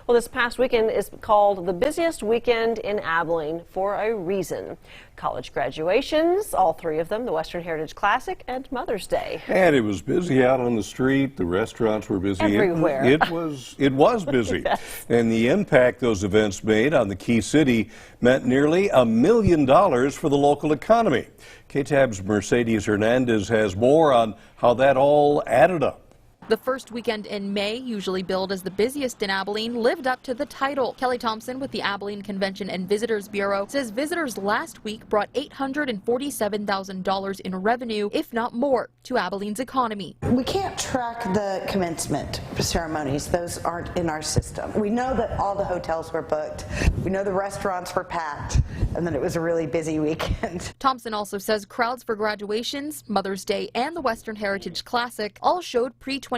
Well, this past weekend is called the busiest weekend in Abilene for a reason. College graduations, all three of them, the Western Heritage Classic and Mother's Day. And it was busy out on the street. The restaurants were busy. Everywhere. It was busy. Yes. And the impact those events made on the Key City meant nearly $1 million for the local economy. KTAB's Mercedes Hernandez has more on how that all added up. The first weekend in May, usually billed as the busiest in Abilene, lived up to the title. Kelly Thompson with the Abilene Convention and Visitors Bureau says visitors last week brought $847,000 in revenue, if not more, to Abilene's economy. We can't track the commencement ceremonies. Those aren't in our system. We know that all the hotels were booked. We know the restaurants were packed, and that it was a really busy weekend. Thompson also says crowds for graduations, Mother's Day, and the Western Heritage Classic all showed pre-2020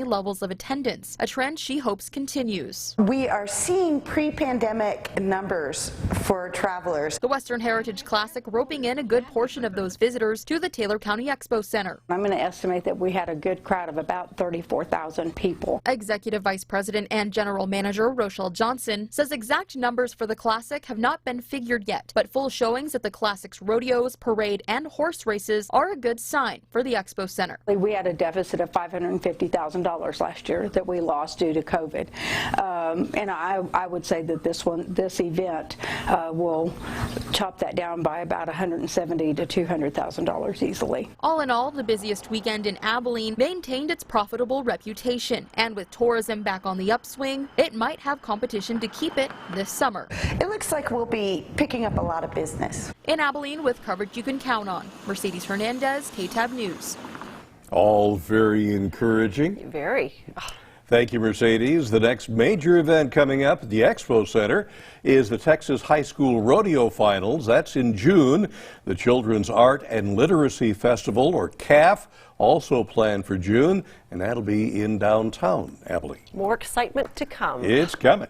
levels of attendance, a trend she hopes continues. We are seeing pre-pandemic numbers for travelers. The Western Heritage Classic roping in a good portion of those visitors to the Taylor County Expo Center. I'm going to estimate that we had a good crowd of about 34,000 people. Executive Vice President and General Manager Rochelle Johnson says exact numbers for the Classic have not been figured yet, but full showings at the Classic's rodeos, parade, and horse races are a good sign for the Expo Center. We had a deficit of $550,000 last year that we lost due to COVID. And I would say that this event will chop that down by about $170,000 to $200,000 easily. All in all, the busiest weekend in Abilene maintained its profitable reputation. And with tourism back on the upswing, it might have competition to keep it this summer. It looks like we'll be picking up a lot of business. In Abilene, with coverage you can count on. Mercedes Hernandez, KTAB News. All very encouraging. Very. Thank you, Mercedes. The next major event coming up at the Expo Center is the Texas High School Rodeo Finals. That's in June. The Children's Art and Literacy Festival, or CAF, also planned for June, and that'll be in downtown Abilene. More excitement to come. It's coming.